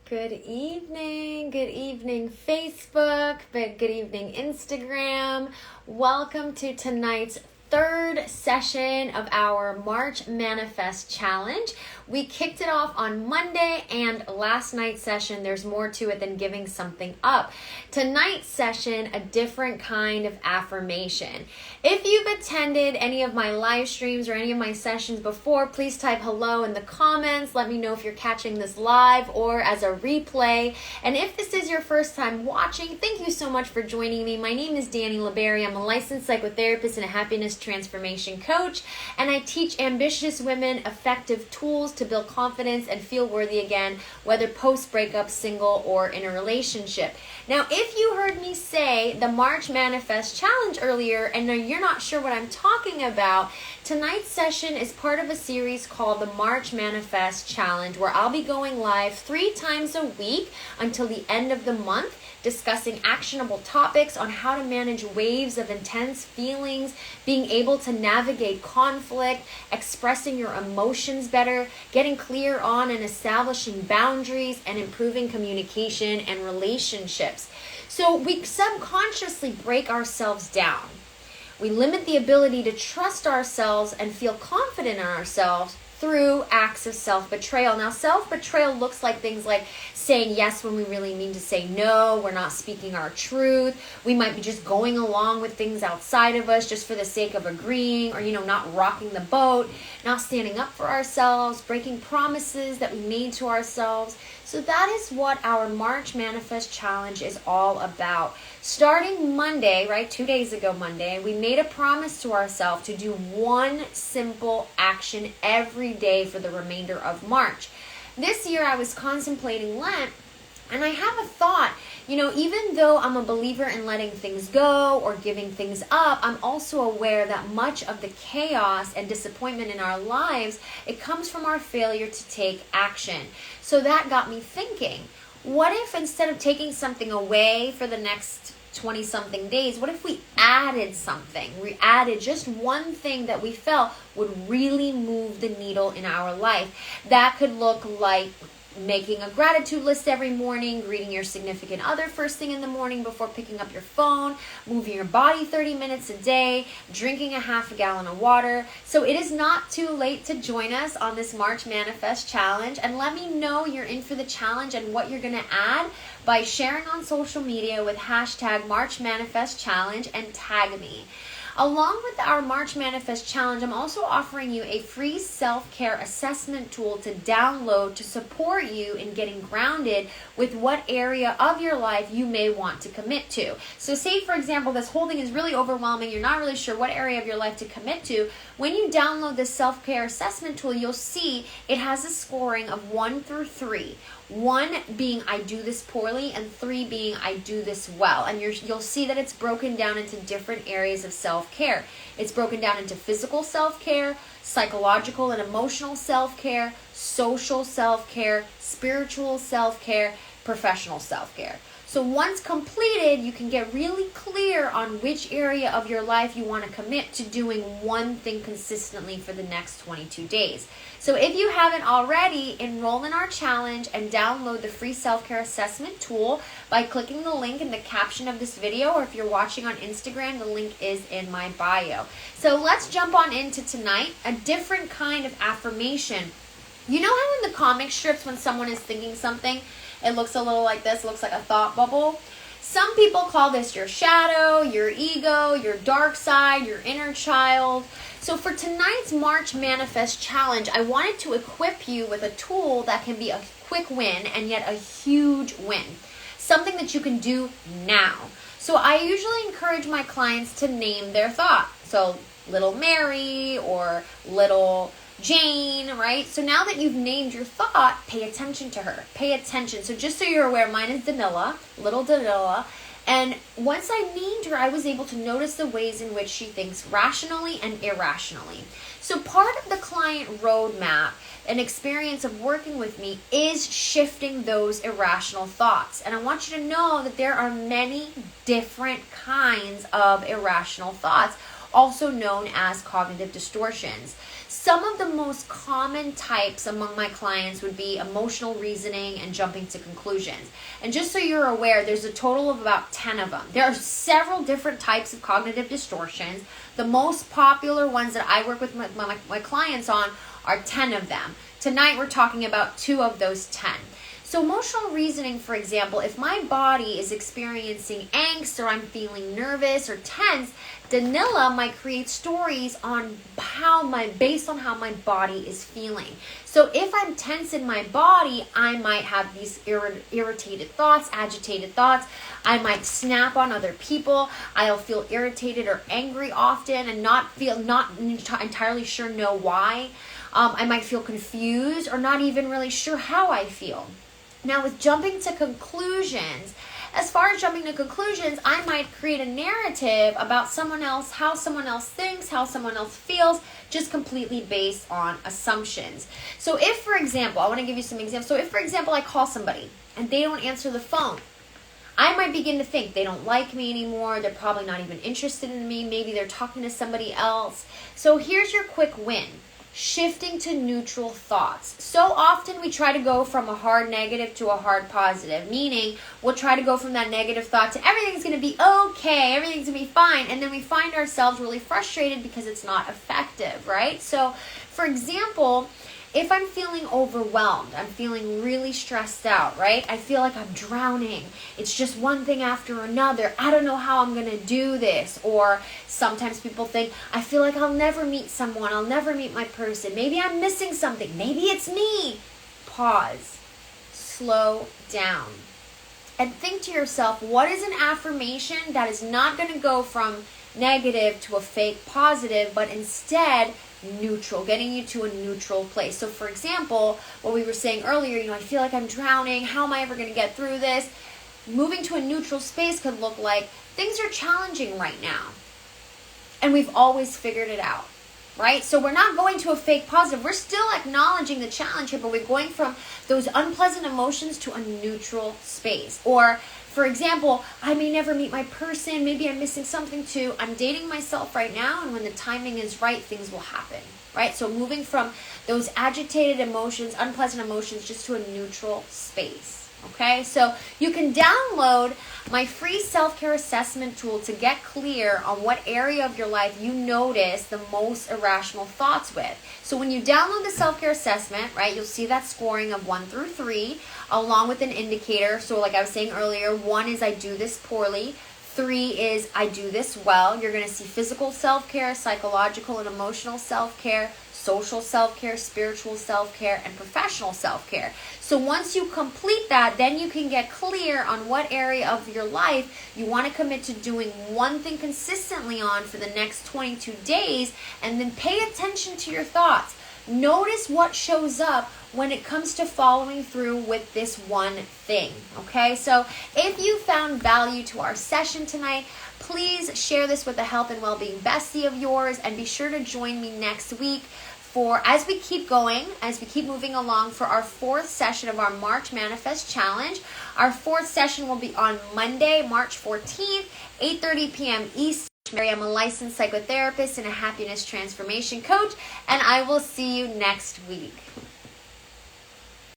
Good evening Facebook, but good evening Instagram. Welcome to tonight's third session of our March Manifest Challenge. We kicked it off on Monday, and last night's session, there's more to it than giving something up. Tonight's session, a different kind of affirmation. If you've attended any of my live streams or any of my sessions before, please type hello in the comments. Let me know if you're catching this live or as a replay. And if this is your first time watching, thank you so much for joining me. My name is Danny LeBerry. I'm a licensed psychotherapist and a happiness transformation coach, and I teach ambitious women effective tools to build confidence and feel worthy again, whether post-breakup, single, or in a relationship. Now, if you heard me say the March Manifest Challenge earlier and you're not sure what I'm talking about, tonight's session is part of a series called the March Manifest Challenge, where I'll be going live 3 times a week until the end of the month, discussing actionable topics on how to manage waves of intense feelings, being able to navigate conflict, expressing your emotions better, getting clear on and establishing boundaries, and improving communication and relationships. So we subconsciously break ourselves down. We limit the ability to trust ourselves and feel confident in ourselves through acts of self-betrayal. Now, self-betrayal looks like things like saying yes when we really mean to say no. We're not speaking our truth. We might be just going along with things outside of us just for the sake of agreeing, or, not rocking the boat, not standing up for ourselves, breaking promises that we made to ourselves. So that is what our March Manifest Challenge is all about. Starting Monday, right, 2 days ago Monday, we made a promise to ourselves to do one simple action every day for the remainder of March. This year I was contemplating Lent, and I have a thought. Even though I'm a believer in letting things go or giving things up, I'm also aware that much of the chaos and disappointment in our lives, it comes from our failure to take action. So that got me thinking, what if instead of taking something away for the next 20-something days, what if we added something? We added just one thing that we felt would really move the needle in our life. That could look like making a gratitude list every morning, greeting your significant other first thing in the morning before picking up your phone, moving your body 30 minutes a day, drinking a half a gallon of water. So it is not too late to join us on this March Manifest Challenge, and let me know you're in for the challenge and what you're going to add by sharing on social media with hashtag March Manifest Challenge and tag me. Along with our March Manifest Challenge, I'm also offering you a free self-care assessment tool to download to support you in getting grounded with what area of your life you may want to commit to. So say, for example, this whole thing is really overwhelming. You're not really sure what area of your life to commit to. When you download this self-care assessment tool, you'll see it has a scoring of 1 through 3. 1 being I do this poorly, and 3 being I do this well. And you'll see that it's broken down into different areas of self-care. It's broken down into physical self-care, psychological and emotional self-care, social self-care, spiritual self-care, professional self-care. So once completed, you can get really clear on which area of your life you want to commit to doing one thing consistently for the next 22 days. So if you haven't already, enroll in our challenge and download the free self-care assessment tool by clicking the link in the caption of this video, or if you're watching on Instagram, the link is in my bio. So let's jump on into tonight, a different kind of affirmation. You know how in the comic strips when someone is thinking something, it looks a little like this, looks like a thought bubble? Some people call this your shadow, your ego, your dark side, your inner child. So for tonight's March Manifest Challenge, I wanted to equip you with a tool that can be a quick win and yet a huge win. Something that you can do now. So I usually encourage my clients to name their thought. So little Mary or little Jane, right? So now that you've named your thought, pay attention to her. Pay attention. So just so you're aware, mine is Danila, little Danila. And once I named her, I was able to notice the ways in which she thinks rationally and irrationally. So part of the client roadmap, an experience of working with me, is shifting those irrational thoughts. And I want you to know that there are many different kinds of irrational thoughts. also known as cognitive distortions. Some of the most common types among my clients would be emotional reasoning and jumping to conclusions. And just so you're aware, there's a total of about 10 of them. There are several different types of cognitive distortions. The most popular ones that I work with my clients on are 10 of them. Tonight we're talking about 2 of those 10. So emotional reasoning, for example, if my body is experiencing angst or I'm feeling nervous or tense, Danila might create stories based on how my body is feeling. So if I'm tense in my body, I might have these irritated thoughts, agitated thoughts. I might snap on other people. I'll feel irritated or angry often and not entirely sure why. I might feel confused or not even really sure how I feel. Now with jumping to conclusions, as far as jumping to conclusions, I might create a narrative about someone else, how someone else thinks, how someone else feels, just completely based on assumptions. So if, for example, I want to give you some examples. So if, for example, I call somebody and they don't answer the phone, I might begin to think they don't like me anymore. They're probably not even interested in me. Maybe they're talking to somebody else. So here's your quick win. Shifting to neutral thoughts. So often we try to go from a hard negative to a hard positive, meaning we'll try to go from that negative thought to everything's going to be okay, everything's going to be fine, and then we find ourselves really frustrated because it's not effective, right? So, for example, if I'm feeling overwhelmed, I'm feeling really stressed out, right? I feel like I'm drowning. It's just one thing after another. I don't know how I'm going to do this. Or sometimes people think, I feel like I'll never meet someone. I'll never meet my person. Maybe I'm missing something. Maybe it's me. Pause. Slow down. And think to yourself, what is an affirmation that is not going to go from negative to a fake positive, but instead neutral, getting you to a neutral place. So for example, what we were saying earlier, I feel like I'm drowning. How am I ever going to get through this? Moving to a neutral space could look like things are challenging right now, and we've always figured it out, right? So we're not going to a fake positive. We're still acknowledging the challenge here, but we're going from those unpleasant emotions to a neutral space. Or for example, I may never meet my person. Maybe I'm missing something too. I'm dating myself right now, and when the timing is right, things will happen, right? So moving from those agitated emotions, unpleasant emotions, just to a neutral space. Okay, so you can download my free self-care assessment tool to get clear on what area of your life you notice the most irrational thoughts with. So when you download the self-care assessment, right, you'll see that scoring of 1 through 3 along with an indicator. So like I was saying earlier, 1 is I do this poorly. 3 is I do this well. You're going to see physical self-care, psychological and emotional self-care, social self-care, spiritual self-care, and professional self-care. So once you complete that, then you can get clear on what area of your life you want to commit to doing one thing consistently on for the next 22 days, and then pay attention to your thoughts. Notice what shows up when it comes to following through with this one thing, okay? So if you found value to our session tonight, please share this with a health and well-being bestie of yours, and be sure to join me next week as we keep going, as we keep moving along for our 4th session of our March Manifest Challenge. Our 4th session will be on Monday, March 14th, 8:30 p.m. Eastern. I'm a licensed psychotherapist and a happiness transformation coach, and I will see you next week.